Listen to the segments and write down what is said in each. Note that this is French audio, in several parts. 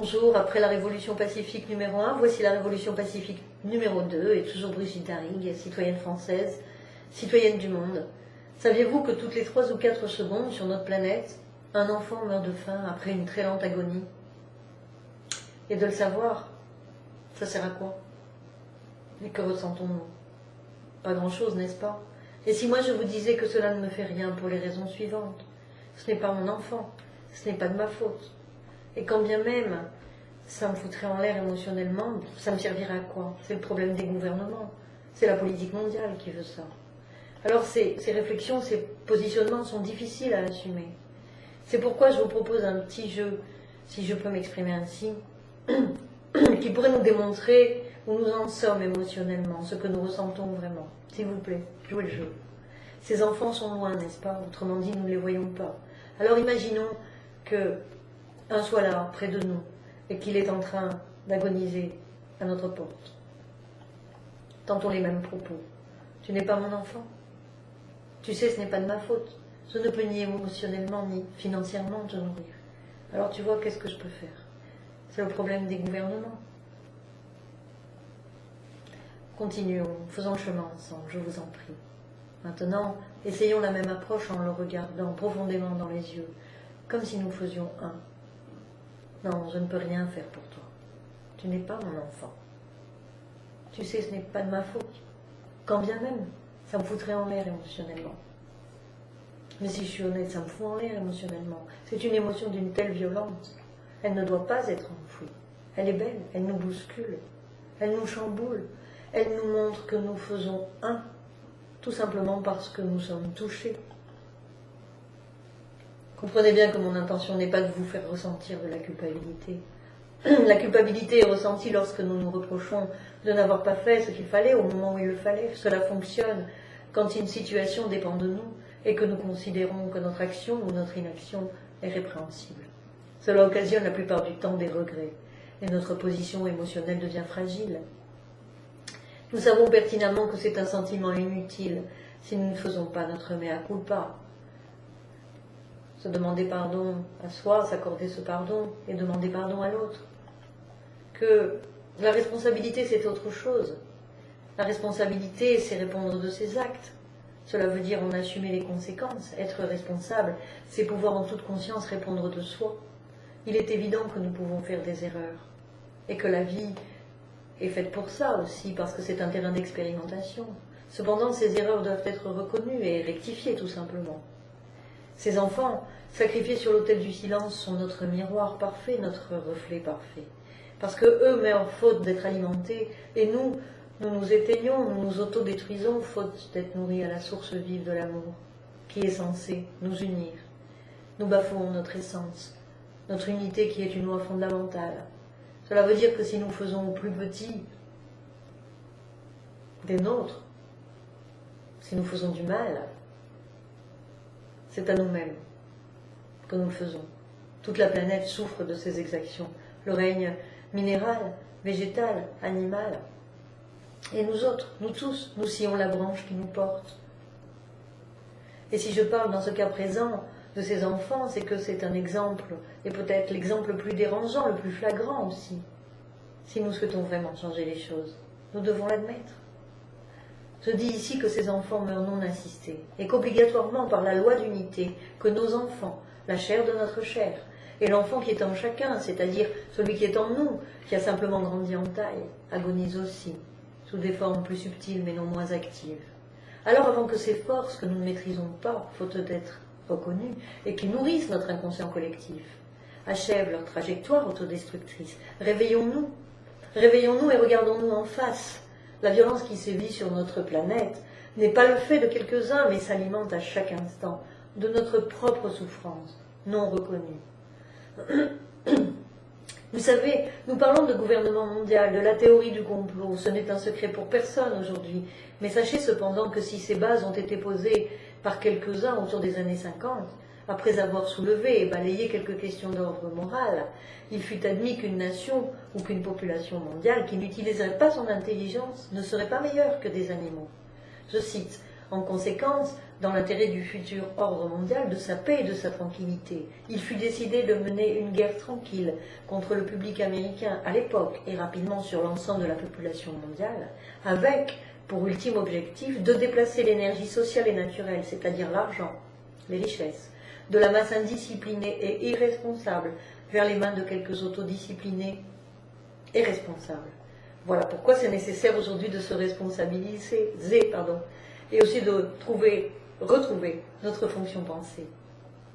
Bonjour, après la révolution pacifique numéro 1, voici la révolution pacifique numéro 2, et toujours Brigitte Daring, citoyenne française, citoyenne du monde. Saviez-vous que toutes les 3 ou 4 secondes sur notre planète, un enfant meurt de faim après une très lente agonie? Et de le savoir, ça sert à quoi? Et que ressentons-nous? Pas grand-chose, n'est-ce pas? Et si moi je vous disais que cela ne me fait rien pour les raisons suivantes? Ce n'est pas mon enfant, ce n'est pas de ma faute. Et quand bien même ça me foutrait en l'air émotionnellement, ça me servirait à quoi? C'est le problème des gouvernements. C'est la politique mondiale qui veut ça. Alors ces réflexions, ces positionnements sont difficiles à assumer. C'est pourquoi je vous propose un petit jeu, si je peux m'exprimer ainsi, qui pourrait nous démontrer où nous en sommes émotionnellement, ce que nous ressentons vraiment. S'il vous plaît, jouez le jeu. Ces enfants sont loin, n'est-ce pas? Autrement dit, nous ne les voyons pas. Alors imaginons qu'un soit là, près de nous, et qu'il est en train d'agoniser à notre porte. Tentons les mêmes propos. Tu n'es pas mon enfant. Tu sais, ce n'est pas de ma faute. Je ne peux ni émotionnellement ni financièrement te nourrir. Alors tu vois, qu'est-ce que je peux faire? C'est le problème des gouvernements. Continuons, faisons le chemin ensemble, je vous en prie. Maintenant, essayons la même approche en le regardant profondément dans les yeux, comme si nous faisions un. Non, je ne peux rien faire pour toi. Tu n'es pas mon enfant. Tu sais, ce n'est pas de ma faute. Quand bien même, ça me foutrait en l'air émotionnellement. Mais si je suis honnête, ça me fout en l'air émotionnellement. C'est une émotion d'une telle violence. Elle ne doit pas être enfouie. Elle est belle, elle nous bouscule, elle nous chamboule, elle nous montre que nous faisons un, tout simplement parce que nous sommes touchés. Comprenez bien que mon intention n'est pas de vous faire ressentir de la culpabilité. La culpabilité est ressentie lorsque nous nous reprochons de n'avoir pas fait ce qu'il fallait au moment où il le fallait. Cela fonctionne quand une situation dépend de nous et que nous considérons que notre action ou notre inaction est répréhensible. Cela occasionne la plupart du temps des regrets et notre position émotionnelle devient fragile. Nous savons pertinemment que c'est un sentiment inutile si nous ne faisons pas notre mea culpa. Se demander pardon à soi, s'accorder ce pardon et demander pardon à l'autre. Que la responsabilité, c'est autre chose. La responsabilité, c'est répondre de ses actes. Cela veut dire en assumer les conséquences. Être responsable, c'est pouvoir en toute conscience répondre de soi. Il est évident que nous pouvons faire des erreurs. Et que la vie est faite pour ça aussi, parce que c'est un terrain d'expérimentation. Cependant, ces erreurs doivent être reconnues et rectifiées, tout simplement. Ces enfants, sacrifiés sur l'autel du silence, sont notre miroir parfait, notre reflet parfait. Parce que eux meurent faute d'être alimentés, et nous nous éteignons, nous nous autodétruisons faute d'être nourris à la source vive de l'amour, qui est censée nous unir. Nous bafouons notre essence, notre unité qui est une loi fondamentale. Cela veut dire que si nous faisons au plus petit des nôtres, si nous faisons du mal, c'est à nous-mêmes que nous le faisons. Toute la planète souffre de ces exactions. Le règne minéral, végétal, animal. Et nous autres, nous tous, nous sillons la branche qui nous porte. Et si je parle dans ce cas présent de ces enfants, c'est que c'est un exemple, et peut-être l'exemple le plus dérangeant, le plus flagrant aussi. Si nous souhaitons vraiment changer les choses, nous devons l'admettre. Je dis ici que ces enfants meurent non assistés, et qu'obligatoirement par la loi d'unité, que nos enfants, la chair de notre chair, et l'enfant qui est en chacun, c'est-à-dire celui qui est en nous, qui a simplement grandi en taille, agonise aussi, sous des formes plus subtiles mais non moins actives. Alors avant que ces forces que nous ne maîtrisons pas, faute d'être reconnues, et qui nourrissent notre inconscient collectif, achèvent leur trajectoire autodestructrice, réveillons-nous et regardons-nous en face. La violence qui sévit sur notre planète n'est pas le fait de quelques-uns, mais s'alimente à chaque instant de notre propre souffrance, non reconnue. Vous savez, nous parlons de gouvernement mondial, de la théorie du complot. Ce n'est un secret pour personne aujourd'hui. Mais sachez cependant que si ces bases ont été posées par quelques-uns autour des années 50, après avoir soulevé et balayé quelques questions d'ordre moral, il fut admis qu'une nation ou qu'une population mondiale qui n'utiliserait pas son intelligence ne serait pas meilleure que des animaux. Je cite, « En conséquence, dans l'intérêt du futur ordre mondial, de sa paix et de sa tranquillité. Il fut décidé de mener une guerre tranquille contre le public américain à l'époque et rapidement sur l'ensemble de la population mondiale, avec pour ultime objectif de déplacer l'énergie sociale et naturelle, c'est-à-dire l'argent, les richesses, de la masse indisciplinée et irresponsable vers les mains de quelques autodisciplinés et responsables. Voilà pourquoi c'est nécessaire aujourd'hui de se responsabiliser, et aussi de retrouver notre fonction pensée,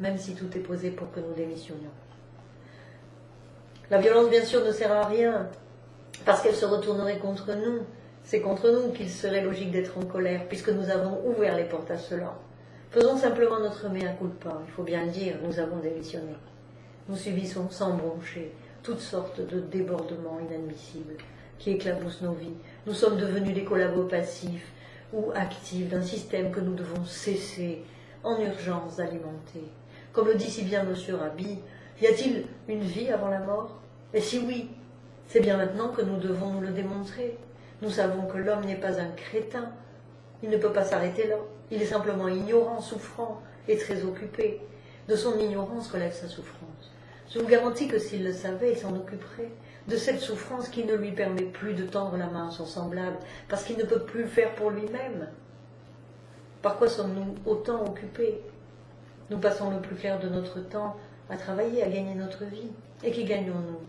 même si tout est posé pour que nous démissionnions. La violence, bien sûr, ne sert à rien, parce qu'elle se retournerait contre nous. C'est contre nous qu'il serait logique d'être en colère, puisque nous avons ouvert les portes à cela. Faisons simplement notre mea culpa, il faut bien le dire, nous avons démissionné. Nous subissons sans broncher toutes sortes de débordements inadmissibles qui éclaboussent nos vies. Nous sommes devenus des collabos passifs ou actifs d'un système que nous devons cesser en urgence d'alimenter. Comme le dit si bien M. Rabi, y a-t-il une vie avant la mort? Et si oui, c'est bien maintenant que nous devons nous le démontrer. Nous savons que l'homme n'est pas un crétin. Il ne peut pas s'arrêter là. Il est simplement ignorant, souffrant et très occupé. De son ignorance relève sa souffrance. Je vous garantis que s'il le savait, il s'en occuperait de cette souffrance qui ne lui permet plus de tendre la main à son semblable, parce qu'il ne peut plus le faire pour lui-même. Par quoi sommes-nous autant occupés? Nous passons le plus clair de notre temps à travailler, à gagner notre vie. Et qui gagnons-nous?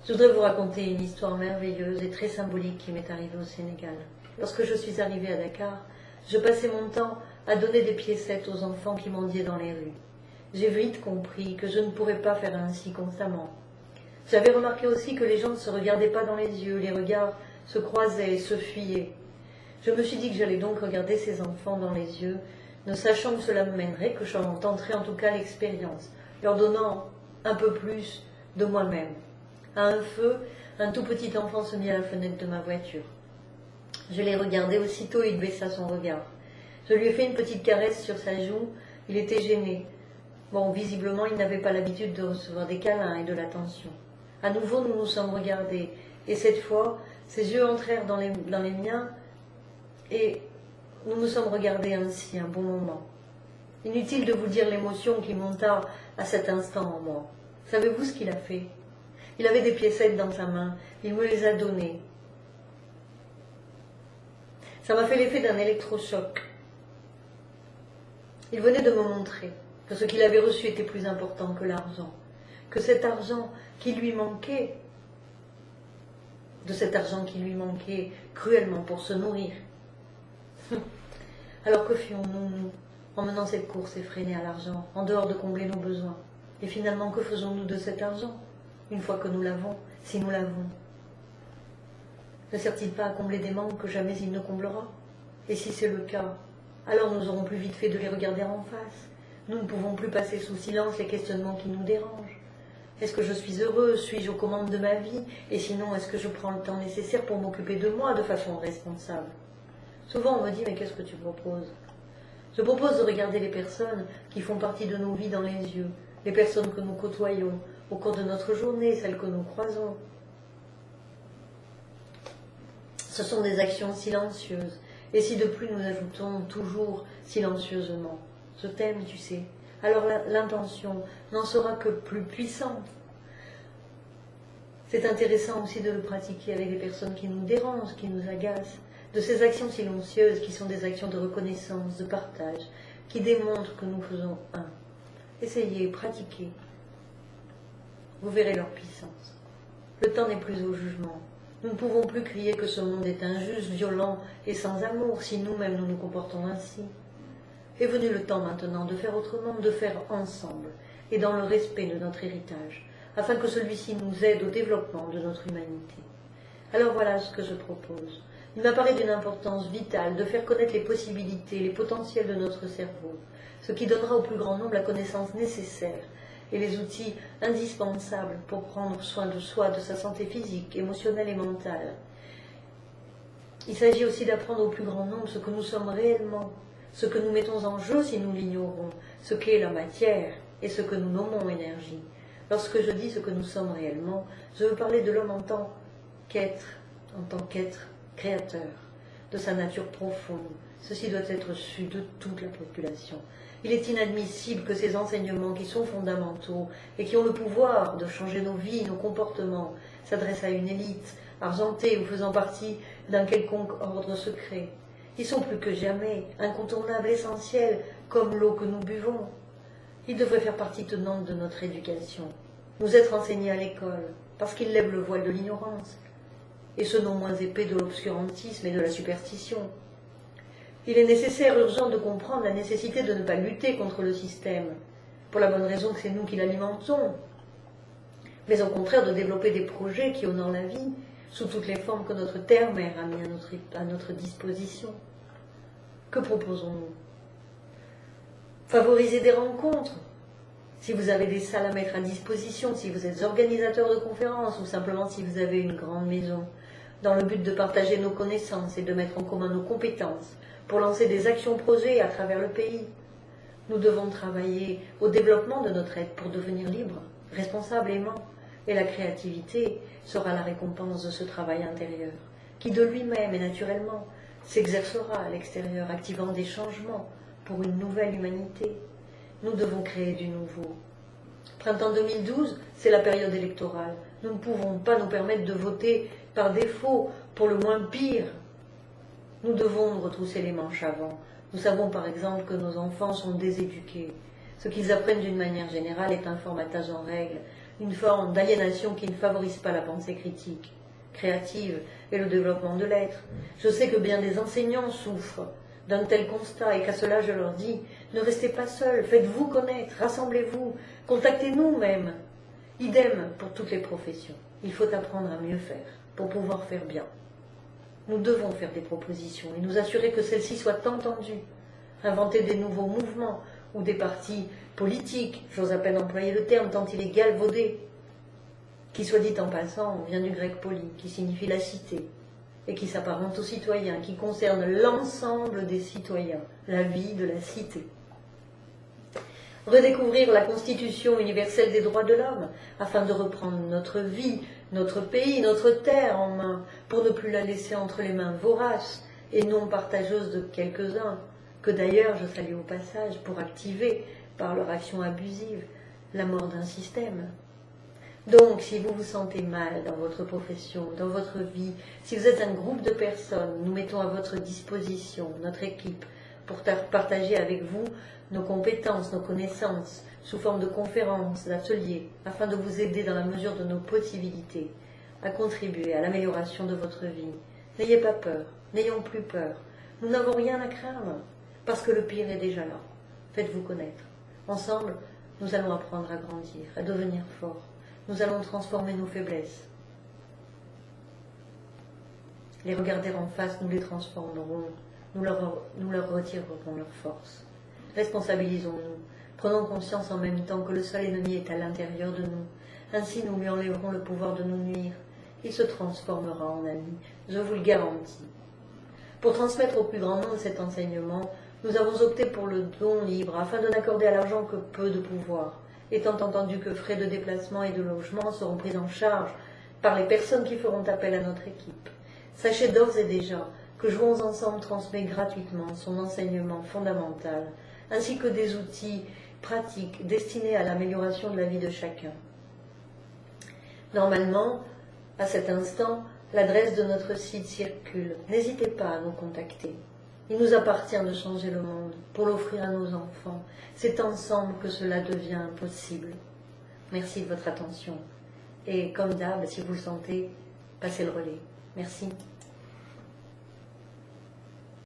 Je voudrais vous raconter une histoire merveilleuse et très symbolique qui m'est arrivée au Sénégal. Lorsque je suis arrivée à Dakar, je passais mon temps à donner des piécettes aux enfants qui mendiaient dans les rues. J'ai vite compris que je ne pourrais pas faire ainsi constamment. J'avais remarqué aussi que les gens ne se regardaient pas dans les yeux, les regards se croisaient et se fuyaient. Je me suis dit que j'allais donc regarder ces enfants dans les yeux, ne sachant que cela me mènerait, que j'en tenterais en tout cas l'expérience, leur donnant un peu plus de moi-même. À un feu, un tout petit enfant se mit à la fenêtre de ma voiture. Je l'ai regardé aussitôt et il baissa son regard. Je lui ai fait une petite caresse sur sa joue, il était gêné. Bon, visiblement, il n'avait pas l'habitude de recevoir des câlins et de l'attention. À nouveau, nous nous sommes regardés, et cette fois, ses yeux entrèrent dans les miens, et nous nous sommes regardés ainsi un bon moment. Inutile de vous dire l'émotion qui monta à cet instant en moi. Savez-vous ce qu'il a fait? Il avait des piécettes dans sa main, il me les a données. Ça m'a fait l'effet d'un électrochoc. Il venait de me montrer que ce qu'il avait reçu était plus important que l'argent, que cet argent qui lui manquait, de cet argent qui lui manquait cruellement pour se nourrir. Alors que fions-nous, nous, en menant cette course effrénée à l'argent, en dehors de combler nos besoins? Et finalement, que faisons-nous de cet argent, une fois que nous l'avons, si nous l'avons? Ne sert-il pas à combler des manques que jamais il ne comblera? Et si c'est le cas, alors nous aurons plus vite fait de les regarder en face. Nous ne pouvons plus passer sous silence les questionnements qui nous dérangent. Est-ce que je suis heureuse? Suis-je aux commandes de ma vie? Et sinon, est-ce que je prends le temps nécessaire pour m'occuper de moi de façon responsable? Souvent, on me dit, mais qu'est-ce que tu proposes? Je propose de regarder les personnes qui font partie de nos vies dans les yeux, les personnes que nous côtoyons au cours de notre journée, celles que nous croisons. Ce sont des actions silencieuses. Et si de plus nous ajoutons toujours silencieusement, je t'aime, tu sais, alors l'intention n'en sera que plus puissante. C'est intéressant aussi de le pratiquer avec les personnes qui nous dérangent, qui nous agacent, de ces actions silencieuses qui sont des actions de reconnaissance, de partage, qui démontrent que nous faisons un. Essayez, pratiquez. Vous verrez leur puissance. Le temps n'est plus au jugement. Nous ne pouvons plus crier que ce monde est injuste, violent et sans amour si nous-mêmes nous nous comportons ainsi. Est venu le temps maintenant de faire autrement, de faire ensemble et dans le respect de notre héritage, afin que celui-ci nous aide au développement de notre humanité. Alors voilà ce que je propose. Il m'apparaît d'une importance vitale de faire connaître les possibilités, les potentiels de notre cerveau, ce qui donnera au plus grand nombre la connaissance nécessaire et les outils indispensables pour prendre soin de soi, de sa santé physique, émotionnelle et mentale. Il s'agit aussi d'apprendre au plus grand nombre ce que nous sommes réellement, ce que nous mettons en jeu si nous l'ignorons, ce qu'est la matière et ce que nous nommons énergie. Lorsque je dis ce que nous sommes réellement, je veux parler de l'homme en tant qu'être créateur, de sa nature profonde. Ceci doit être su de toute la population. Il est inadmissible que ces enseignements qui sont fondamentaux et qui ont le pouvoir de changer nos vies, nos comportements, s'adressent à une élite argentée ou faisant partie d'un quelconque ordre secret. Ils sont plus que jamais incontournables, essentiels, comme l'eau que nous buvons. Ils devraient faire partie tenante de notre éducation, nous être enseignés à l'école, parce qu'ils lèvent le voile de l'ignorance, et ce non moins épais de l'obscurantisme et de la superstition. Il est nécessaire, urgent de comprendre la nécessité de ne pas lutter contre le système, pour la bonne raison que c'est nous qui l'alimentons, mais au contraire de développer des projets qui honorent la vie, sous toutes les formes que notre terre-mère a mis à notre disposition. Que proposons-nous? Favoriser des rencontres. Si vous avez des salles à mettre à disposition, si vous êtes organisateur de conférences ou simplement si vous avez une grande maison, dans le but de partager nos connaissances et de mettre en commun nos compétences pour lancer des actions-projets à travers le pays. Nous devons travailler au développement de notre être pour devenir libre, responsable, aimant, et la créativité sera la récompense de ce travail intérieur, qui de lui-même et naturellement s'exercera à l'extérieur, activant des changements pour une nouvelle humanité. Nous devons créer du nouveau. Printemps 2012, c'est la période électorale. Nous ne pouvons pas nous permettre de voter par défaut pour le moins pire. Nous devons nous retrousser les manches avant. Nous savons par exemple que nos enfants sont déséduqués. Ce qu'ils apprennent d'une manière générale est un formatage en règle, une forme d'aliénation qui ne favorise pas la pensée critique, créative et le développement de l'être. Je sais que bien des enseignants souffrent d'un tel constat et qu'à cela je leur dis, ne restez pas seuls, faites-vous connaître, rassemblez-vous, contactez-nous même. Idem pour toutes les professions. Il faut apprendre à mieux faire pour pouvoir faire bien. Nous devons faire des propositions et nous assurer que celles-ci soient entendues, inventer des nouveaux mouvements ou des partis politiques, j'ose à peine employer le terme tant il est galvaudé, qui soit dit en passant vient du grec poli, qui signifie la cité, et qui s'apparente aux citoyens, qui concerne l'ensemble des citoyens, la vie de la cité. Redécouvrir la Constitution universelle des droits de l'homme, afin de reprendre notre vie, notre pays, notre terre en main, pour ne plus la laisser entre les mains voraces et non partageuses de quelques-uns, que d'ailleurs je salue au passage pour activer, par leur action abusive, la mort d'un système. Donc, si vous vous sentez mal dans votre profession, dans votre vie, si vous êtes un groupe de personnes, nous mettons à votre disposition notre équipe pour partager avec vous nos compétences, nos connaissances, sous forme de conférences, d'ateliers, afin de vous aider dans la mesure de nos possibilités à contribuer à l'amélioration de votre vie. N'ayez pas peur, n'ayons plus peur. Nous n'avons rien à craindre, parce que le pire est déjà là. Faites-vous connaître. Ensemble, nous allons apprendre à grandir, à devenir forts. Nous allons transformer nos faiblesses. Les regarder en face, nous les transformerons. Nous leur retirerons leur force. Responsabilisons-nous. Prenons conscience en même temps que le seul ennemi est à l'intérieur de nous. Ainsi, nous lui enlèverons le pouvoir de nous nuire. Il se transformera en ami, je vous le garantis. Pour transmettre au plus grand nombre cet enseignement, nous avons opté pour le don libre, afin de n'accorder à l'argent que peu de pouvoir, étant entendu que frais de déplacement et de logement seront pris en charge par les personnes qui feront appel à notre équipe. Sachez d'ores et déjà que Jouons Ensemble transmet gratuitement son enseignement fondamental, ainsi que des outils pratiques destinés à l'amélioration de la vie de chacun. Normalement, à cet instant, l'adresse de notre site circule. N'hésitez pas à nous contacter. Il nous appartient de changer le monde pour l'offrir à nos enfants. C'est ensemble que cela devient possible. Merci de votre attention. Et comme d'hab, si vous le sentez, passez le relais. Merci.